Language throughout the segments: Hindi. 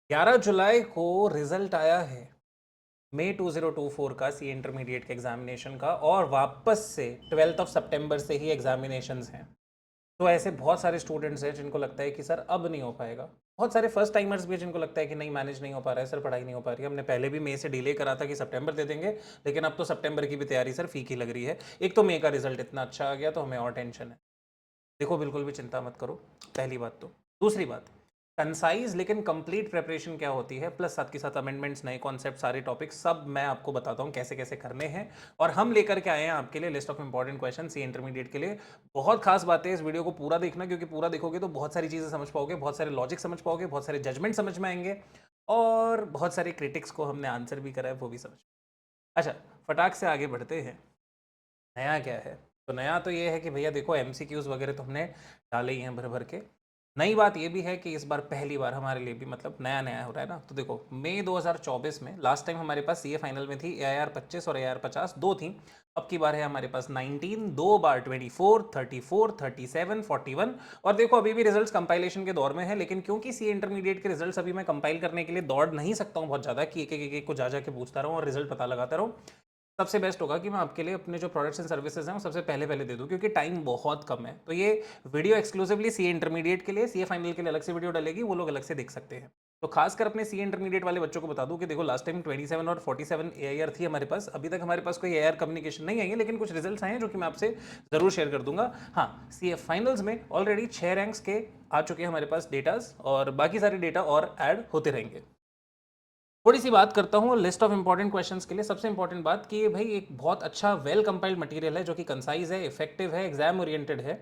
11 जुलाई को रिजल्ट आया है मई 2024 का सी इंटरमीडिएट के एग्जामिनेशन का, और वापस से 12 सितंबर से ही एग्जामिनेशंस हैं। तो ऐसे बहुत सारे स्टूडेंट्स हैं जिनको लगता है कि सर अब नहीं हो पाएगा। बहुत सारे फर्स्ट टाइमर्स भी हैं जिनको लगता है कि नहीं, मैनेज नहीं हो पा रहा है सर, पढ़ाई नहीं हो पा रही है। हमने पहले भी मई से डिले करा था कि सितंबर दे देंगे, लेकिन अब तो सितंबर की भी तैयारी सर फीकी लग रही है। एक तो मई का रिजल्ट इतना अच्छा आ गया तो हमें और टेंशन है। देखो बिल्कुल भी चिंता मत करो, पहली बात तो। दूसरी बात, कंसाइज लेकिन कंप्लीट प्रिपरेशन क्या होती है, प्लस साथ के साथ अमेंडमेंट्स, नए कॉन्सेप्ट, सारे टॉपिक्स सब मैं आपको बताता हूँ कैसे कैसे करने हैं। और हम लेकर के आए हैं आपके लिए लिस्ट ऑफ इंपॉर्टेंट क्वेश्चन सी इंटरमीडिएट के लिए। बहुत खास बात है, इस वीडियो को पूरा देखना, क्योंकि पूरा देखोगे तो बहुत सारी चीज़ें समझ पाओगे, बहुत सारे लॉजिक समझ पाओगे, बहुत सारे जजमेंट समझ में आएंगे, और बहुत सारे क्रिटिक्स को हमने आंसर भी करा है वो भी समझ। अच्छा, फटाक से आगे बढ़ते हैं। नया क्या है? तो नया तो ये है कि भैया देखो, एमसीक्यूज वगैरह तो हमने डाले ही हैं भर भर के। नई बात ये भी है कि इस बार पहली बार हमारे लिए भी मतलब नया नया हो रहा है ना। तो देखो, मई 2024 में लास्ट टाइम हमारे पास सीए फाइनल में थी AIR 25 और AIR 50, दो थी। अब की बार है हमारे पास 19, दो बार 24, 34, 37, 41। और देखो अभी भी रिजल्ट्स कंपाइलेशन के दौर में है, लेकिन क्योंकि सीए इंटरमीडिएट के रिजल्ट्स अभी मैं कंपाइल करने के लिए दौड़ नहीं सकता हूँ बहुत ज़्यादा कि एक को जा जाके पूछता रहूँ और रिजल्ट पता लगाता रहूँ। सबसे बेस्ट होगा कि मैं आपके लिए अपने जो प्रोडक्ट्स एंड सर्विसेज हैं वो सबसे पहले पहले दे दूं, क्योंकि टाइम बहुत कम है। तो ये वीडियो एक्सक्लूसिवली सीए इंटरमीडिएट के लिए, सीए फाइनल के लिए अलग से वीडियो डलेगी, वो लोग अलग से देख सकते हैं। तो खासकर अपने सीए इंटरमीडिएट वाले बच्चों को बता दूं कि देखो, लास्ट टाइम 27 और 47 AIR थी हमारे पास। अभी तक हमारे पास कोई AIR कम्युनिकेशन नहीं आई है, लेकिन कुछ रिजल्ट्स आए हैं जो कि मैं आपसे जरूर शेयर कर दूंगा। हाँ, सीए फाइनल्स में ऑलरेडी 6 रैंक्स के आ चुके हैं हमारे पास डेटाज, और बाकी सारे डेटा और ऐड होते रहेंगे। थोड़ी सी बात करता हूँ लिस्ट ऑफ इंपॉर्टेंट क्वेश्चंस के लिए। सबसे इंपॉर्टेंट बात कि ये भाई एक बहुत अच्छा वेल कंपाइल्ड मटेरियल है, जो कि कंसाइज है, इफेक्टिव है, एग्जाम ओरिएंटेड है,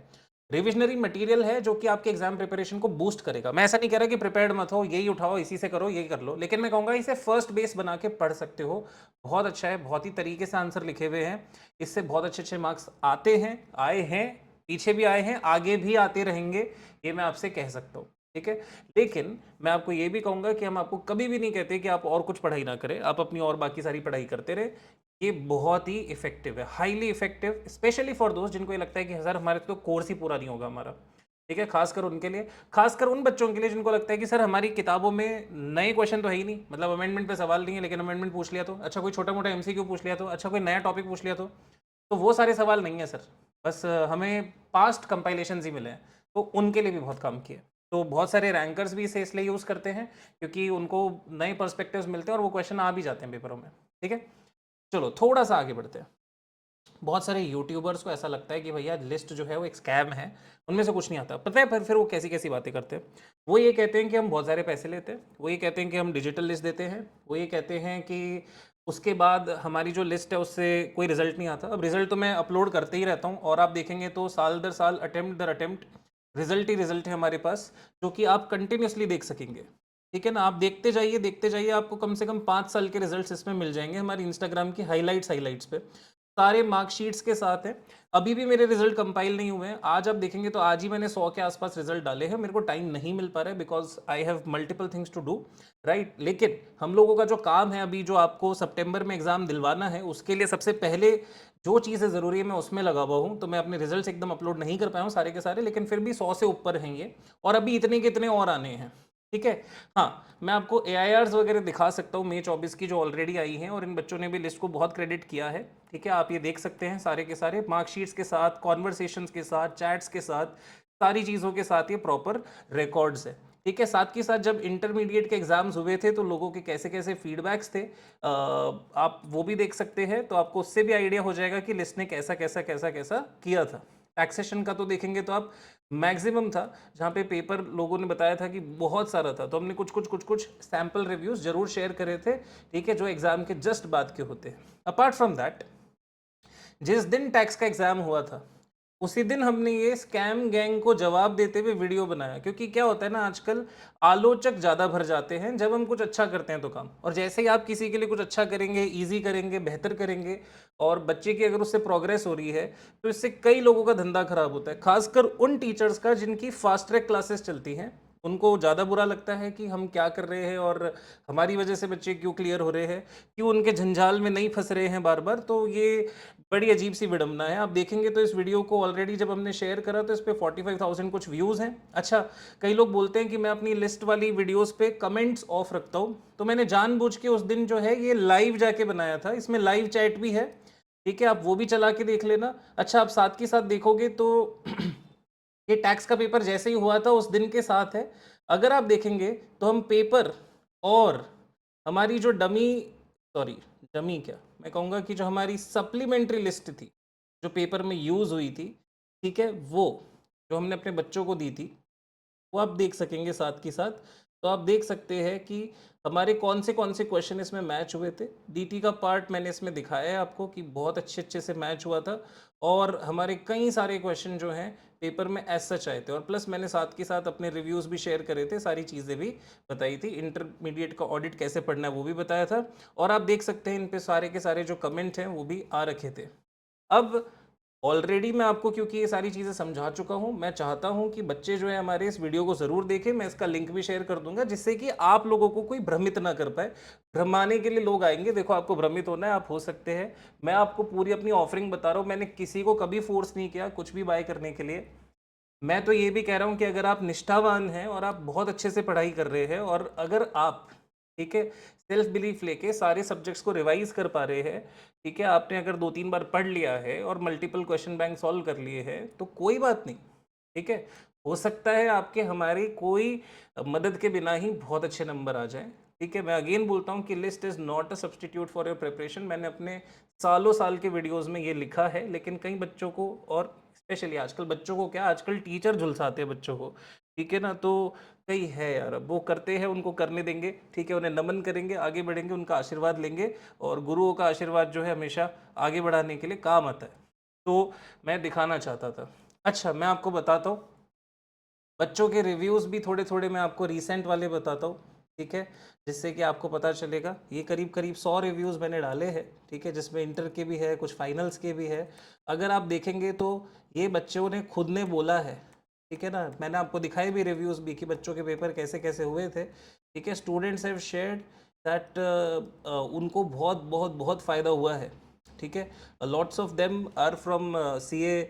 रिविजनरी मटेरियल है, जो कि आपके एग्जाम प्रिपरेशन को बूस्ट करेगा। मैं ऐसा नहीं कह रहा कि प्रिपेयर्ड मत हो, यही उठाओ, इसी से करो, यही कर लो, लेकिन मैं कहूँगा इसे फर्स्ट बेस बना के पढ़ सकते हो। बहुत अच्छा है, बहुत ही तरीके से आंसर लिखे हुए हैं, इससे बहुत अच्छे अच्छे मार्क्स आते हैं, आए हैं, पीछे भी आए हैं, आगे भी आते रहेंगे, ये मैं आपसे कह सकता हूँ। ठीक है, लेकिन मैं आपको ये भी कहूंगा कि हम आपको कभी भी नहीं कहते कि आप और कुछ पढ़ाई ना करें, आप अपनी और बाकी सारी पढ़ाई करते रहे। ये बहुत ही इफेक्टिव है, हाईली इफेक्टिव, स्पेशली फॉर दोस्त जिनको ये लगता है कि सर हमारे तो कोर्स ही पूरा नहीं होगा हमारा। ठीक है, खासकर उनके लिए, खासकर उन बच्चों के लिए जिनको लगता है कि सर हमारी किताबों में नए क्वेश्चन तो है ही नहीं, मतलब अमेंडमेंट पे सवाल नहीं है, लेकिन अमेंडमेंट पूछ लिया तो अच्छा, कोई छोटा मोटा एमसीक्यू पूछ लिया तो अच्छा, कोई नया टॉपिक पूछ लिया तो वो सारे सवाल नहीं है सर। बस हमें पास्ट कंपाइलेशन ही मिले हैं, तो उनके लिए भी बहुत काम किया। तो बहुत सारे रैंकर्स भी इसे इसलिए यूज़ करते हैं क्योंकि उनको नए पर्सपेक्टिव्स मिलते हैं और वो क्वेश्चन आ भी जाते हैं पेपरों में। ठीक है, चलो थोड़ा सा आगे बढ़ते हैं। बहुत सारे यूट्यूबर्स को ऐसा लगता है कि भैया लिस्ट जो है वो एक स्कैम है, उनमें से कुछ नहीं आता। पता है फिर वो कैसी कैसी बातें करते हैं। वो ये कहते हैं कि हम बहुत सारे पैसे लेते हैं, वो ये कहते हैं कि हम डिजिटल लिस्ट देते हैं, वो ये कहते हैं कि उसके बाद हमारी जो लिस्ट है उससे कोई रिजल्ट नहीं आता। अब रिजल्ट तो मैं अपलोड करते ही रहता हूँ, और आप देखेंगे तो साल दर साल, अटेम्प्ट दर अटेम्प्ट, रिजल्ट ही रिजल्ट है हमारे पास, जो कि आप कंटिन्यूसली देख सकेंगे। ठीक है ना, आप देखते जाइए, आपको कम से कम 5 साल के रिजल्ट्स इसमें मिल जाएंगे हमारी इंस्टाग्राम की हाईलाइट्स पे, सारे मार्कशीट्स के साथ हैं। अभी भी मेरे रिजल्ट कंपाइल नहीं हुए हैं, आज आप देखेंगे तो आज ही मैंने 100 के आसपास रिजल्ट डाले हैं। मेरे को टाइम नहीं मिल पा रहा है because I have multiple things to do, right. लेकिन हम लोगों का जो काम है अभी, जो आपको सितंबर में एग्जाम दिलवाना है, उसके लिए सबसे पहले जो चीज़ें ज़रूरी है मैं उसमें लगा हुआ हूँ। तो मैं अपने रिजल्ट्स एकदम अपलोड नहीं कर पाया हूँ सारे के सारे, लेकिन फिर भी 100 से ऊपर हैं ये, और अभी इतने के इतने और आने हैं। ठीक है, हाँ, मैं आपको AIRs वगैरह दिखा सकता हूँ मई 24 की जो ऑलरेडी आई हैं, और इन बच्चों ने भी लिस्ट को बहुत क्रेडिट किया है। ठीक है, आप ये देख सकते हैं सारे के सारे मार्कशीट्स के साथ, कॉन्वर्सेशंस के साथ, चैट्स के साथ, सारी चीज़ों के साथ ये प्रॉपर रिकॉर्ड्स है। ठीक है, साथ के साथ जब इंटरमीडिएट के एग्जाम्स हुए थे तो लोगों के कैसे कैसे फीडबैक्स थे, आप वो भी देख सकते हैं। तो आपको उससे भी आइडिया हो जाएगा कि लिस्ट ने कैसा कैसा कैसा कैसा किया था। टैक्सेशन का तो देखेंगे तो आप, मैक्सिमम था जहाँ पे पेपर लोगों ने बताया था कि बहुत सारा था, तो हमने कुछ सैम्पल रिव्यूज जरूर शेयर करे थे। ठीक है, जो एग्जाम के जस्ट बाद के होते हैं। अपार्ट फ्रॉम दैट, जिस दिन टैक्स का एग्जाम हुआ था उसी दिन हमने ये स्कैम गैंग को जवाब देते हुए वीडियो बनाया, क्योंकि क्या होता है ना, आजकल आलोचक ज़्यादा भर जाते हैं जब हम कुछ अच्छा करते हैं तो काम, और जैसे ही आप किसी के लिए कुछ अच्छा करेंगे, इजी करेंगे, बेहतर करेंगे, और बच्चे की अगर उससे प्रोग्रेस हो रही है, तो इससे कई लोगों का धंधा खराब होता है, खासकर उन टीचर्स का जिनकी फास्ट ट्रैक क्लासेस चलती हैं, उनको ज़्यादा बुरा लगता है कि हम क्या कर रहे हैं और हमारी वजह से बच्चे क्यों क्लियर हो रहे हैं, क्यों उनके झंझाल में नहीं फंस रहे हैं बार बार। तो ये बड़ी अजीब सी विडंबना है। आप देखेंगे तो इस वीडियो को ऑलरेडी जब हमने शेयर करा तो इस पर 45,000 कुछ व्यूज़ हैं। अच्छा, कई लोग बोलते हैं कि मैं अपनी लिस्ट वाली वीडियोस पे कमेंट्स ऑफ रखता हूँ, तो मैंने जानबूझ के उस दिन जो है ये लाइव जाके बनाया था। इसमें लाइव चैट भी है, ठीक है, आप वो भी चला के देख लेना। अच्छा, आप साथ के साथ देखोगे तो ये टैक्स का पेपर जैसे ही हुआ था उस दिन के साथ है। अगर आप देखेंगे तो हम पेपर और हमारी जो डमी क्या मैं कहूँगा कि जो हमारी सप्लीमेंट्री लिस्ट थी जो पेपर में यूज़ हुई थी, ठीक है, वो जो हमने अपने बच्चों को दी थी वो आप देख सकेंगे साथ के साथ। तो आप देख सकते हैं कि हमारे कौन से क्वेश्चन इसमें मैच हुए थे। डीटी का पार्ट मैंने इसमें दिखाया है आपको कि बहुत अच्छे से मैच हुआ था, और हमारे कई सारे क्वेश्चन जो हैं पेपर में एज सच आए थे, और प्लस मैंने साथ के साथ अपने रिव्यूज़ भी शेयर करे थे, सारी चीज़ें भी बताई थी, इंटरमीडिएट का ऑडिट कैसे पढ़ना है वो भी बताया था। और आप देख सकते हैं इन पे सारे के सारे जो कमेंट हैं वो भी आ रखे थे। अब ऑलरेडी मैं आपको क्योंकि ये सारी चीज़ें समझा चुका हूँ, मैं चाहता हूँ कि बच्चे जो है हमारे इस वीडियो को ज़रूर देखें। मैं इसका लिंक भी शेयर कर दूंगा जिससे कि आप लोगों को कोई भ्रमित ना कर पाए। भ्रमाने के लिए लोग आएंगे, देखो आपको भ्रमित होना है आप हो सकते हैं। मैं आपको पूरी अपनी ऑफरिंग बता रहा हूँ, मैंने किसी को कभी फोर्स नहीं किया कुछ भी बाय करने के लिए। मैं तो ये भी कह रहा हूँ कि अगर आप निष्ठावान हैं और आप बहुत अच्छे से पढ़ाई कर रहे हैं, और अगर आप, ठीक है, सेल्फ बिलीफ लेके सारे सब्जेक्ट्स को रिवाइज कर पा रहे हैं, ठीक है, आपने अगर 2-3 बार पढ़ लिया है और मल्टीपल क्वेश्चन बैंक सॉल्व कर लिए हैं तो कोई बात नहीं, ठीक है, हो सकता है आपके हमारी कोई मदद के बिना ही बहुत अच्छे नंबर आ जाए। ठीक है, मैं अगेन बोलता हूँ कि list is not a substitute for your preparation. मैंने अपने सालों साल के वीडियोज़ में ये लिखा है, लेकिन कई बच्चों को, और स्पेशली आजकल बच्चों को क्या, आजकल टीचर झुलसाते हैं बच्चों को, ठीक है ना, तो कई है यार, अब वो करते हैं, उनको करने देंगे, ठीक है, उन्हें नमन करेंगे, आगे बढ़ेंगे, उनका आशीर्वाद लेंगे, और गुरुओं का आशीर्वाद जो है हमेशा आगे बढ़ाने के लिए काम आता है। तो मैं दिखाना चाहता था। अच्छा, मैं आपको बताता हूँ बच्चों के रिव्यूज़ भी थोड़े थोड़े मैं आपको रीसेंट वाले बताता हूँ, ठीक है, जिससे कि आपको पता चलेगा। ये करीब करीब 100 रिव्यूज़ मैंने डाले हैं, ठीक है, जिसमें इंटर के भी है, कुछ फाइनल्स के भी है। अगर आप देखेंगे तो ये बच्चों ने खुद ने बोला है, ठीक है ना, मैंने आपको दिखाए भी रिव्यूज़ भी कि बच्चों के पेपर कैसे कैसे हुए थे, ठीक है। स्टूडेंट्स हैव शेयर्ड दैट उनको बहुत बहुत बहुत फ़ायदा हुआ है, ठीक है। Lots of them are from CA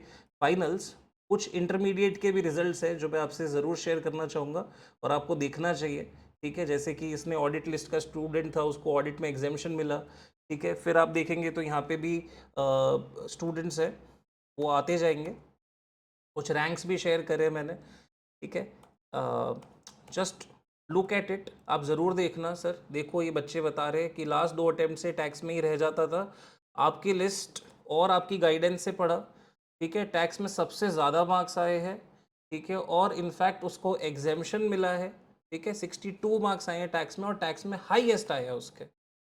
finals. कुछ इंटरमीडिएट के भी रिजल्ट्स हैं जो मैं आपसे ज़रूर शेयर करना चाहूँगा और आपको देखना चाहिए, ठीक है। जैसे कि इसने ऑडिट लिस्ट का स्टूडेंट था, उसको ऑडिट में एग्जामेशन मिला, ठीक है। फिर आप देखेंगे तो यहाँ पे भी स्टूडेंट्स हैं, वो आते जाएंगे। कुछ रैंक्स भी शेयर करे मैंने, ठीक है। जस्ट लुक एट इट, आप ज़रूर देखना। सर देखो, ये बच्चे बता रहे हैं कि लास्ट 2 अटेम्प्ट से टैक्स में ही रह जाता था, आपकी लिस्ट और आपकी गाइडेंस से पढ़ा, ठीक है, टैक्स में सबसे ज़्यादा मार्क्स आए हैं, ठीक है, और इनफैक्ट उसको एग्जेम्पशन मिला है, ठीक है, 62 मार्क्स आए हैं टैक्स में, और टैक्स में हाईएस्ट आया उसके,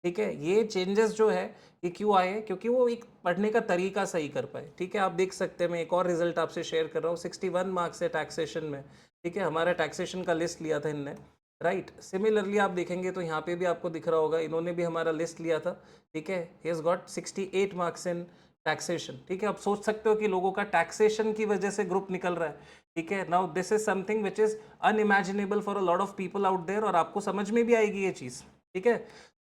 ठीक है। ये चेंजेस जो है ये क्यों आए, क्योंकि वो एक पढ़ने का तरीका सही कर पाए, ठीक है। आप देख सकते हैं, मैं एक और रिजल्ट आपसे शेयर कर रहा हूँ, 61 मार्क्स है टैक्सेशन में, ठीक है, हमारा टैक्सेशन का लिस्ट लिया था इनने, राइट। सिमिलरली आप देखेंगे तो यहाँ पे भी आपको दिख रहा होगा, इन्होंने भी हमारा लिस्ट लिया था, ठीक है। He has got 68 marks in taxation, ठीक है। आप सोच सकते हो कि लोगों का टैक्सेशन की वजह से ग्रुप निकल रहा है, ठीक है। Now this is something which is unimaginable for a lot of people out there, और आपको समझ में भी आएगी ये चीज़, ठीक है।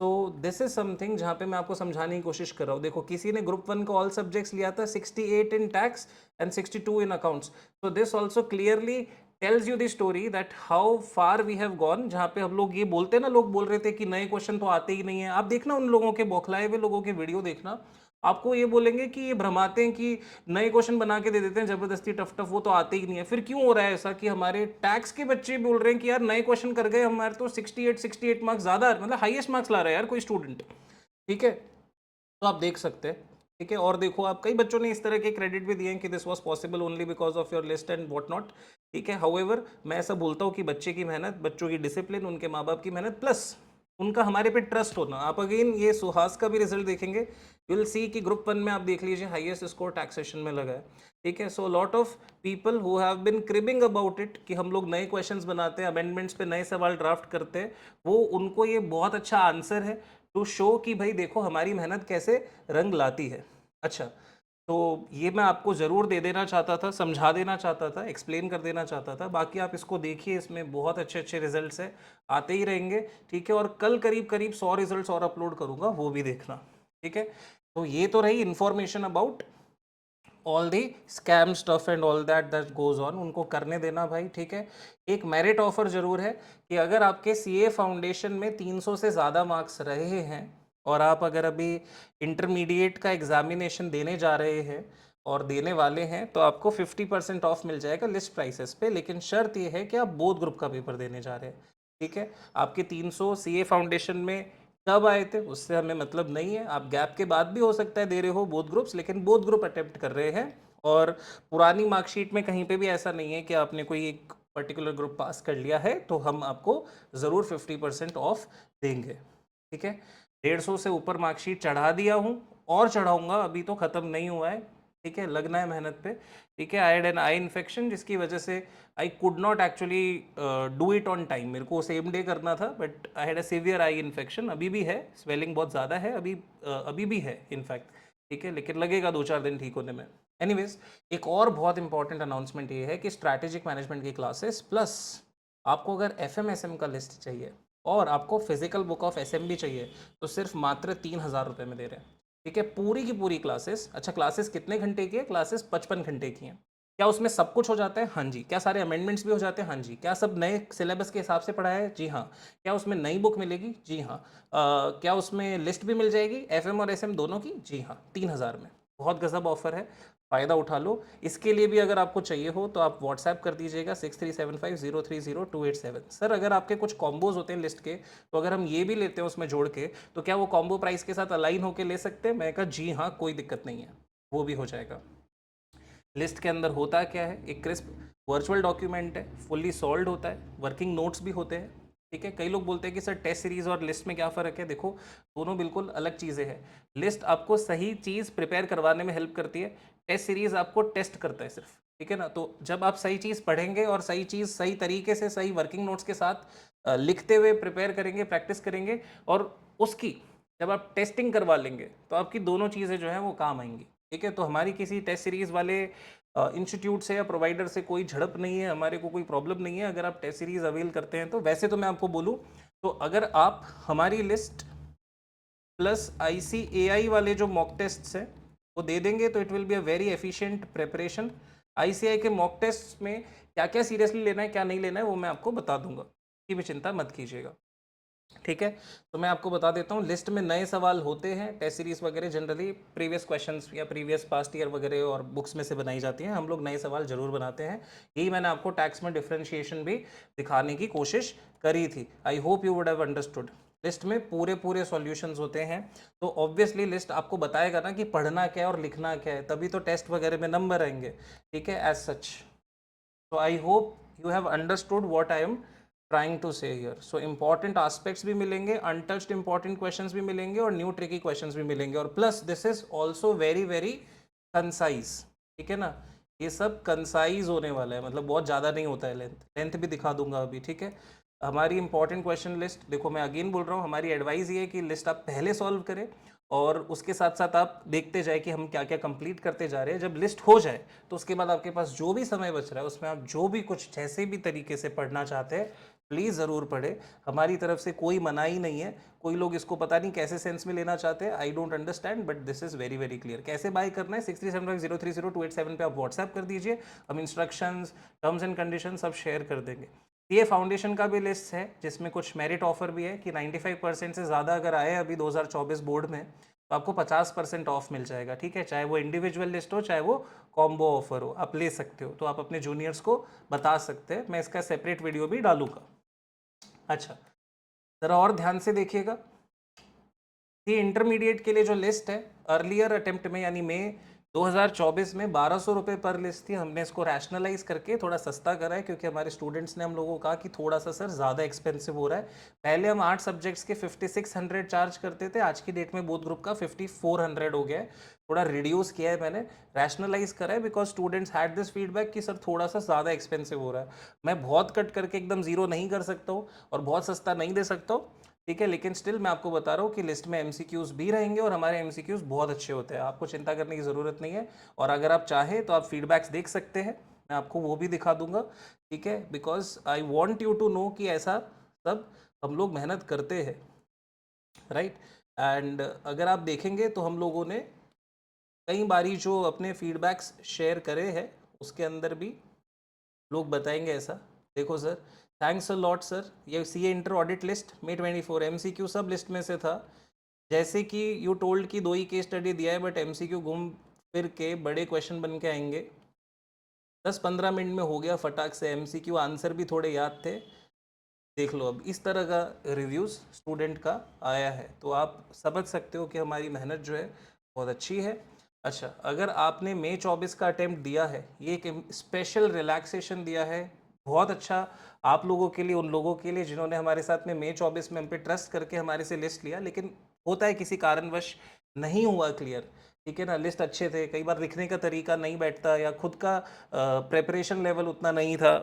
तो दिस इज समथिंग जहाँ पे मैं आपको समझाने की कोशिश कर रहा हूँ। देखो, किसी ने ग्रुप 1 का ऑल सब्जेक्ट्स लिया था, 68 in tax and 62 in accounts. तो this also clearly tells you the story that how far we have gone. जहाँ पे हम लोग ये बोलते हैं ना, लोग बोल रहे थे कि नए क्वेश्चन तो आते ही नहीं है, आप देखना उन लोगों के बौखलाए हुए लोगों के वीडियो देखना, आपको ये बोलेंगे कि ये भ्रमाते हैं कि नए क्वेश्चन बना के दे देते हैं जबरदस्ती टफ टफ, वो तो आते ही नहीं है। फिर क्यों हो रहा है ऐसा कि हमारे टैक्स के बच्चे बोल रहे हैं कि यार नए क्वेश्चन कर गए हमारे, तो 68 मार्क्स ज़्यादा, मतलब हाईएस्ट मार्क्स ला रहा है यार कोई स्टूडेंट, ठीक है। तो आप देख सकते हैं, ठीक है। और देखो, आप कई बच्चों ने इस तरह के क्रेडिट भी दिए हैं कि this was possible only because of your list and what not, ठीक है। हाउएवर मैं ऐसा बोलता हूँ कि बच्चे की मेहनत, बच्चों की डिसिप्लिन, उनके माँ बाप की मेहनत, प्लस उनका हमारे पे ट्रस्ट होना। आप अगेन ये सुहास का भी रिजल्ट देखेंगे, यू विल सी कि ग्रुप 1 में आप देख लीजिए हाईएस्ट स्कोर टैक्सेशन में लगा है, ठीक है। So lot of people who have been cribbing about it कि हम लोग नए क्वेश्चंस बनाते हैं, अमेंडमेंट्स पे नए सवाल ड्राफ्ट करते हैं, वो उनको ये बहुत अच्छा आंसर है टू शो कि भाई देखो हमारी मेहनत कैसे रंग लाती है। अच्छा, तो ये मैं आपको ज़रूर दे देना चाहता था, समझा देना चाहता था, एक्सप्लेन कर देना चाहता था। बाकी आप इसको देखिए, इसमें बहुत अच्छे अच्छे रिजल्ट्स हैं, आते ही रहेंगे। ठीक है, और कल करीब करीब 100 रिजल्ट्स और अपलोड करूँगा, वो भी देखना। ठीक है, तो ये तो रही information about all the scam stuff and all that that goes on, उनको करने देना भाई। ठीक है, एक मेरिट ऑफर जरूर है कि अगर आपके सीए फाउंडेशन में 300 से ज़्यादा मार्क्स रहे हैं और आप अगर अभी इंटरमीडिएट का एग्जामिनेशन देने जा रहे हैं और देने वाले हैं, तो आपको 50% ऑफ मिल जाएगा लिस्ट प्राइसेस पे। लेकिन शर्त यह है कि आप बोथ ग्रुप का पेपर देने जा रहे हैं। ठीक है, आपके 300 सीए फाउंडेशन में कब आए थे उससे हमें मतलब नहीं है, आप गैप के बाद भी हो सकता है दे रहे हो बोथ ग्रुप्स, लेकिन बोथ ग्रुप अटेम्प्ट कर रहे हैं। और पुरानी मार्कशीट में कहीं पे भी ऐसा नहीं है कि आपने कोई एक पर्टिकुलर ग्रुप पास कर लिया है, तो हम आपको ज़रूर 50% ऑफ देंगे। ठीक है, 150 से ऊपर मार्कशीट चढ़ा दिया हूँ और चढ़ाऊंगा, अभी तो ख़त्म नहीं हुआ है। ठीक है, लगना है मेहनत पे। ठीक है, I had an eye infection जिसकी वजह से I could not actually do it on time, मेरे को सेम डे करना था, but I had a severe eye infection. अभी भी है, स्वेलिंग बहुत ज़्यादा है अभी, अभी भी है इनफैक्ट। ठीक है, लेकिन लगेगा 2-4 दिन ठीक होने में। एनीवेज, एक और बहुत इंपॉर्टेंट अनाउंसमेंट ये है कि स्ट्रैटेजिक मैनेजमेंट की क्लासेस प्लस आपको अगर एफ एम एस एम का लिस्ट चाहिए और आपको physical book of S M भी चाहिए, तो सिर्फ मात्र 3,000 रुपये में दे रहे हैं। ठीक है, पूरी की पूरी क्लासेस। अच्छा, क्लासेस कितने घंटे की है? क्लासेस 55 घंटे की हैं। क्या उसमें सब कुछ हो जाता है? हाँ जी। क्या सारे अमेंडमेंट्स भी हो जाते हैं? हाँ जी। क्या सब नए सिलेबस के हिसाब से पढ़ाया है? जी हाँ। क्या उसमें नई बुक मिलेगी? जी हाँ। क्या उसमें लिस्ट भी मिल जाएगी एफएम और एसएम दोनों की? जी हाँ। 3,000 में बहुत गजब ऑफर है, फ़ायदा उठा लो। इसके लिए भी अगर आपको चाहिए हो तो आप व्हाट्सएप कर दीजिएगा 6375030287। सर अगर आपके कुछ कॉम्बोज होते हैं लिस्ट के, तो अगर हम ये भी लेते हैं उसमें जोड़ के, तो क्या वो कॉम्बो प्राइस के साथ अलाइन होकर ले सकते हैं? मैं कहा जी हाँ, कोई दिक्कत नहीं है, वो भी हो जाएगा। लिस्ट के अंदर होता क्या है? एक क्रिस्प वर्चुअल डॉक्यूमेंट है, फुल्ली सॉल्व होता है, वर्किंग नोट्स भी होते हैं। ठीक है, कई लोग बोलते हैं कि सर टेस्ट सीरीज और लिस्ट में क्या फ़र्क है? देखो, दोनों बिल्कुल अलग चीज़ें हैं। लिस्ट आपको सही चीज़ प्रिपेयर करवाने में हेल्प करती है, टेस्ट सीरीज आपको टेस्ट करता है सिर्फ। ठीक है ना, तो जब आप सही चीज़ पढ़ेंगे और सही चीज़ सही तरीके से सही वर्किंग नोट्स के साथ लिखते हुए प्रिपेयर करेंगे, प्रैक्टिस करेंगे, और उसकी जब आप टेस्टिंग करवा लेंगे, तो आपकी दोनों चीज़ें जो हैं वो काम आएंगी। ठीक है, तो हमारी किसी टेस्ट सीरीज़ वाले इंस्टीट्यूट से या प्रोवाइडर से कोई झड़प नहीं है, हमारे को कोई प्रॉब्लम नहीं है अगर आप टेस्ट सीरीज़ अवेल करते हैं तो। वैसे तो मैं आपको बोलूँ, तो अगर आप हमारी लिस्ट प्लस ICAI वाले जो मॉक टेस्ट्स हैं वो दे देंगे, तो it will be a very efficient preparation. ICAI के मॉक टेस्ट में क्या क्या सीरियसली लेना है, क्या नहीं लेना है, वो मैं आपको बता दूंगा, की भी चिंता मत कीजिएगा। ठीक है, तो मैं आपको बता देता हूँ, लिस्ट में नए सवाल होते हैं। टेस्ट सीरीज वगैरह जनरली प्रीवियस क्वेश्चंस या प्रीवियस पास्ट ईयर वगैरह और बुक्स में से बनाई जाती हैं, हम लोग नए सवाल जरूर बनाते हैं। यही मैंने आपको टैक्स में डिफरेंशिएशन भी दिखाने की कोशिश करी थी। आई hope you would have understood. List में पूरे पूरे सॉल्यूशंस होते हैं, तो ऑब्वियसली लिस्ट आपको बताएगा ना कि पढ़ना क्या है और लिखना क्या है, तभी तो टेस्ट वगैरह में नंबर आएंगे। ठीक है, एज सच। तो I hope you have understood what I'm trying to say here. So important aspects भी मिलेंगे, अनटच्ड इंपॉर्टेंट क्वेश्चंस भी मिलेंगे और न्यू ट्रिकी क्वेश्चंस भी मिलेंगे, और plus this is also very very concise. ठीक है ना, ये सब कंसाइज होने वाला है, मतलब बहुत ज़्यादा नहीं होता है। लेंथ भी दिखा दूंगा अभी। ठीक है, हमारी इंपॉर्टेंट क्वेश्चन लिस्ट देखो, मैं अगेन बोल रहा हूँ, हमारी एडवाइस ये है कि लिस्ट आप पहले सॉल्व करें और उसके साथ साथ आप देखते जाए कि हम क्या क्या कंप्लीट करते जा रहे हैं। जब लिस्ट हो जाए तो उसके बाद आपके पास जो भी समय बच रहा है उसमें आप जो भी कुछ जैसे भी तरीके से पढ़ना चाहते हैं प्लीज़ ज़रूर पढ़े। हमारी तरफ से कोई मनाही नहीं है। कोई लोग इसको पता नहीं कैसे सेंस में लेना चाहते हैं, I don't understand, but this is very very clear. कैसे बाय करना है? 6375030287 पे आप व्हाट्सएप कर दीजिए, हम इंस्ट्रक्शंस, टर्म्स एंड कंडीशन सब शेयर कर देंगे। ये फाउंडेशन का भी लिस्ट है जिसमें कुछ मेरिट ऑफर भी है कि 95% से ज़्यादा अगर आए अभी 2024 बोर्ड में, तो आपको 50% ऑफ मिल जाएगा। ठीक है, चाहे वो इंडिविजुअल लिस्ट हो चाहे वो कॉम्बो ऑफर हो, आप ले सकते हो। तो आप अपने जूनियर्स को बता सकते हैं, मैं इसका सेपरेट वीडियो भी डालूंगा। अच्छा, ज़रा और ध्यान से देखिएगा, ये इंटरमीडिएट के लिए जो लिस्ट है, अर्लियर अटेम्प्ट में यानी मई 2024 में 1200 रुपये पर लिस्ट थी। हमने इसको रैशनलाइज करके थोड़ा सस्ता करा है, क्योंकि हमारे स्टूडेंट्स ने हम लोगों को कहा कि थोड़ा सा सर ज़्यादा एक्सपेंसिव हो रहा है। पहले हम 8 सब्जेक्ट्स के 5600 चार्ज करते थे, आज की डेट में बोथ ग्रुप का 5400 हो गया है। थोड़ा रिड्यूस किया है मैंने, रैशनलाइज करा है, because students had this feedback कि सर थोड़ा सा ज़्यादा एक्सपेंसिव हो रहा है। मैं बहुत कट करके एकदम ज़ीरो नहीं कर सकता हूँ और बहुत सस्ता नहीं दे सकता हूँ, ठीक है, लेकिन स्टिल मैं आपको बता रहा हूँ कि लिस्ट में एमसीक्यूज भी रहेंगे और हमारे एमसीक्यूज बहुत अच्छे होते हैं, आपको चिंता करने की ज़रूरत नहीं है। और अगर आप चाहें तो आप फीडबैक्स देख सकते हैं, मैं आपको वो भी दिखा दूंगा। ठीक है, because I want you to know कि ऐसा सब हम लोग मेहनत करते हैं, राइट। एंड अगर आप देखेंगे तो हम लोगों ने कई बारी जो अपने फीडबैक्स शेयर करे हैं उसके अंदर भी लोग बताएंगे ऐसा। देखो sir, thanks a lot sir, ये सीए इंटर ऑडिट लिस्ट मे 24 एमसीक्यू सब लिस्ट में से था। जैसे कि यू टोल्ड कि 2 ही केस स्टडी दिया है, बट एमसीक्यू घूम फिर के बड़े क्वेश्चन बन के आएंगे। 10-15 मिनट में हो गया फटाक से, एमसीक्यू आंसर भी थोड़े याद थे। देख लो, अब इस तरह का रिव्यूज़ स्टूडेंट का आया है, तो आप समझ सकते हो कि हमारी मेहनत जो है बहुत अच्छी है। अच्छा, अगर आपने मई 24 का अटेम्प्ट दिया है, ये एक स्पेशल रिलैक्सेशन दिया है, बहुत अच्छा आप लोगों के लिए, उन लोगों के लिए जिन्होंने हमारे साथ में मई 24 में हम पे ट्रस्ट करके हमारे से लिस्ट लिया, लेकिन होता है किसी कारणवश नहीं हुआ क्लियर। ठीक है ना, लिस्ट अच्छे थे, कई बार लिखने का तरीका नहीं बैठता या खुद का प्रेपरेशन लेवल उतना नहीं था।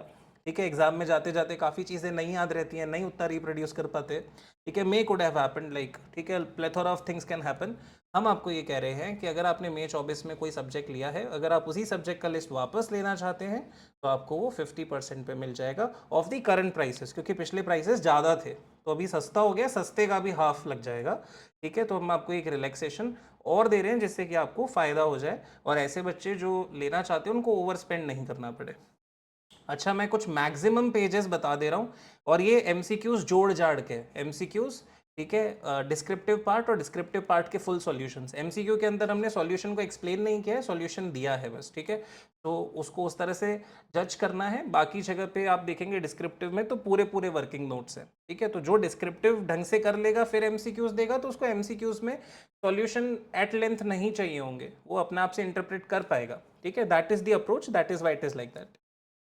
ठीक है, एग्जाम में जाते जाते काफ़ी चीज़ें नहीं याद रहती हैं, नहीं उतना रिप्रोड्यूस कर पाते। ठीक है, मे कुड हैव हैपेंड, लाइक ठीक है, plethora of things can happen. हम आपको ये कह रहे हैं कि अगर आपने मई 24 में कोई सब्जेक्ट लिया है, अगर आप उसी सब्जेक्ट का लिस्ट वापस लेना चाहते हैं तो आपको वो 50% पे मिल जाएगा ऑफ दी करंट प्राइसेस, क्योंकि पिछले प्राइसेस ज़्यादा थे तो अभी सस्ता हो गया, सस्ते का भी हाफ लग जाएगा। ठीक है, तो हम आपको एक रिलैक्सेशन और दे रहे हैं जिससे कि आपको फ़ायदा हो जाए और ऐसे बच्चे जो लेना चाहते हैं उनको ओवर स्पेंड नहीं करना पड़े। अच्छा, मैं कुछ मैक्सिमम पेजेस बता दे रहा हूँ और ये एमसीक्यूज जोड़ जाड़ के एमसीक्यूज। ठीक है, डिस्क्रिप्टिव पार्ट और डिस्क्रिप्टिव पार्ट के फुल सॉल्यूशंस, एमसीक्यू के अंदर हमने सॉल्यूशन को एक्सप्लेन नहीं किया है, सॉल्यूशन दिया है बस। ठीक है, तो उसको उस तरह से जज करना है। बाकी जगह पे आप देखेंगे डिस्क्रिप्टिव में तो पूरे पूरे वर्किंग नोट्स हैं। ठीक है, तो जो डिस्क्रिप्टिव ढंग से कर लेगा फिर एमसीक्यूज देगा तो उसको एमसीक्यूज में सॉल्यूशन एट लेंथ नहीं चाहिए होंगे, वो अपने आप से इंटरप्रेट कर पाएगा। ठीक है, that is the approach, that is why it is like that.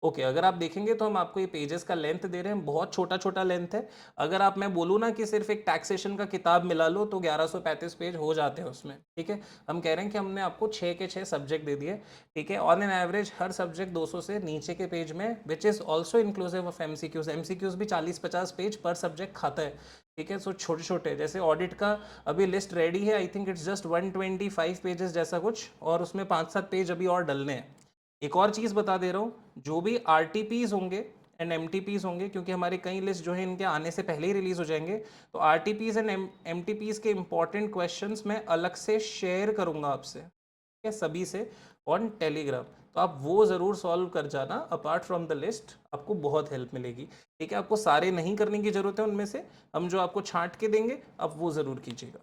Okay, अगर आप देखेंगे तो हम आपको ये पेजेस का लेंथ दे रहे हैं, बहुत छोटा छोटा लेंथ है। अगर आप, मैं बोलूँ ना कि सिर्फ एक टैक्सेशन का किताब मिला लो तो 1135 पेज हो जाते हैं उसमें। ठीक है, हम कह रहे हैं कि हमने आपको 6 के 6 सब्जेक्ट दे दिए। ठीक है, on an average her subject 200 से नीचे के पेज में, which is also inclusive of MCQs. MCQs भी 40-50 पेज पर सब्जेक्ट खाता है। ठीक है, सो छोटे छोटे, जैसे ऑडिट का अभी लिस्ट रेडी है, I think it's just 125 pages जैसा कुछ, और उसमें 5-7 पेज अभी और डलने हैं। एक और चीज़ बता दे रहा हूँ, जो भी आरटीपीज होंगे एंड एमटीपीज होंगे, क्योंकि हमारे कई लिस्ट जो है इनके आने से पहले ही रिलीज हो जाएंगे, तो आरटीपीज एंड एमटीपीज के इंपॉर्टेंट क्वेश्चंस मैं अलग से शेयर करूंगा आपसे, ठीक है, सभी से ऑन टेलीग्राम। तो आप वो ज़रूर सॉल्व कर जाना, अपार्ट फ्रॉम द लिस्ट आपको बहुत हेल्प मिलेगी। ठीक है, आपको सारे नहीं करने की ज़रूरत है, उनमें से हम जो आपको छांट के देंगे आप वो ज़रूर कीजिएगा।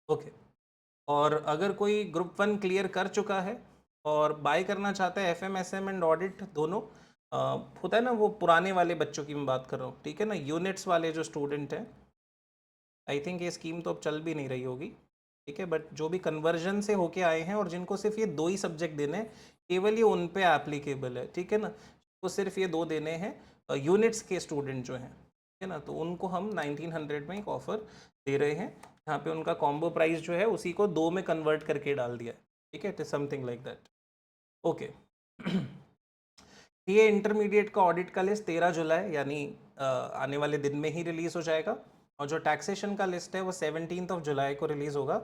ओके, और अगर कोई ग्रुप 1 क्लियर कर चुका है और बाय करना चाहता है, एफएम एसएम एंड ऑडिट दोनों, होता है ना, वो पुराने वाले बच्चों की मैं बात कर रहा हूँ, ठीक है ना, यूनिट्स वाले जो स्टूडेंट हैं, आई थिंक ये स्कीम तो अब चल भी नहीं रही होगी। ठीक है, बट जो भी कन्वर्जन से होके आए हैं और जिनको सिर्फ ये 2 ही सब्जेक्ट देने हैं, केवल ये उन पे एप्लीकेबल है। ठीक है ना, तो सिर्फ ये 2 देने हैं यूनिट्स के स्टूडेंट जो हैं, ठीक है ना, तो उनको हम 1900 में एक ऑफर दे रहे हैं, यहाँ पे उनका कॉम्बो प्राइस जो है उसी को 2 में कन्वर्ट करके डाल दिया है। ठीक है, it is something like that. Okay, ये इंटरमीडिएट का ऑडिट का लिस्ट 13 जुलाई यानी आने वाले दिन में ही रिलीज़ हो जाएगा, और जो टैक्सेशन का लिस्ट है वो 17 जुलाई को रिलीज़ होगा।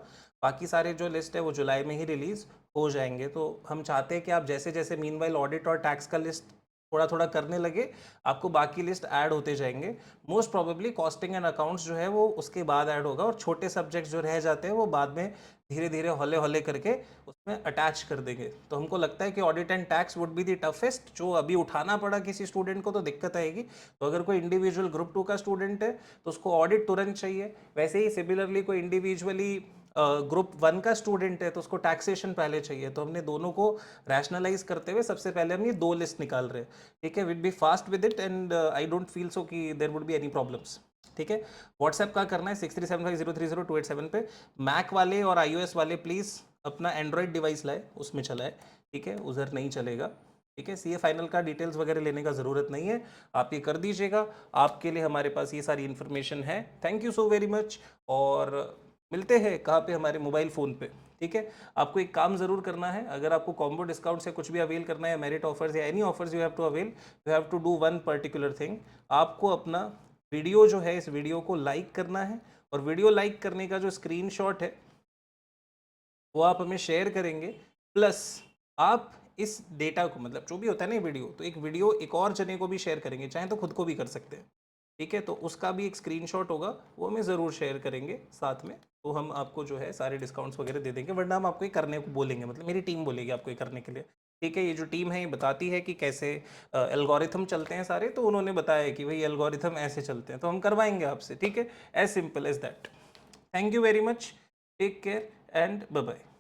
बाकी सारे जो लिस्ट है वो जुलाई में ही रिलीज़ हो जाएंगे। तो हम चाहते हैं कि आप जैसे जैसे मीनवाइल ऑडिट और टैक्स का लिस्ट थोड़ा थोड़ा करने लगे, आपको बाकी लिस्ट ऐड होते जाएंगे। Most probably costing and accounts जो है वो उसके बाद ऐड होगा, और छोटे सब्जेक्ट्स जो रह जाते हैं वो बाद में धीरे धीरे हौले हौले करके उसमें अटैच कर देंगे। तो हमको लगता है कि audit and tax would be the toughest, जो अभी उठाना पड़ा किसी स्टूडेंट को तो दिक्कत आएगी। तो अगर कोई इंडिविजुअल ग्रुप 2 का स्टूडेंट है तो उसको ऑडिट तुरंत चाहिए, वैसे ही सिमिलरली कोई इंडिविजुअली ग्रुप 1 का स्टूडेंट है तो उसको टैक्सेशन पहले चाहिए। तो हमने दोनों को रैशनलाइज करते हुए सबसे पहले हम ये 2 लिस्ट निकाल रहे हैं। ठीक है, will be fast with it and I don't feel so कि there would be any problems. ठीक है, व्हाट्सएप का करना है 6375030287 पे। मैक वाले और iOS वाले प्लीज़ अपना एंड्रॉयड डिवाइस लाए, उसमें चलाए। ठीक है, उधर नहीं चलेगा। ठीक है, सीए फाइनल का डिटेल्स वगैरह लेने का ज़रूरत नहीं है, आप ये कर दीजिएगा। आपके लिए हमारे पास ये सारी इन्फॉर्मेशन है। Thank you so very much, और मिलते हैं कहाँ पे, हमारे मोबाइल फ़ोन पे। ठीक है, आपको एक काम ज़रूर करना है, अगर आपको कॉम्बो डिस्काउंट से कुछ भी अवेल करना है, मेरिट ऑफर्स या any offers you have to avail, you have to do one particular thing. आपको अपना वीडियो जो है, इस वीडियो को लाइक करना है, और वीडियो लाइक करने का जो स्क्रीनशॉट है वो आप हमें शेयर करेंगे। प्लस आप इस डेटा को, मतलब जो भी होता है ना वीडियो, तो एक वीडियो एक और जने को भी शेयर करेंगे, चाहे तो खुद को भी कर सकते हैं, ठीक है। तो उसका भी एक स्क्रीनशॉट होगा, वो हमें ज़रूर शेयर करेंगे साथ में, तो हम आपको जो है सारे डिस्काउंट्स वगैरह दे देंगे, वरना हम आपको ये करने को बोलेंगे, मतलब मेरी टीम बोलेगी आपको ये करने के लिए, ठीक है। ये जो टीम है ये बताती है कि कैसे एल्गोरिथम चलते हैं सारे, तो उन्होंने बताया है कि भाई एल्गोरिथम ऐसे चलते हैं, तो हम करवाएंगे आपसे, ठीक है। As simple as that. Thank you very much, take care and bye bye.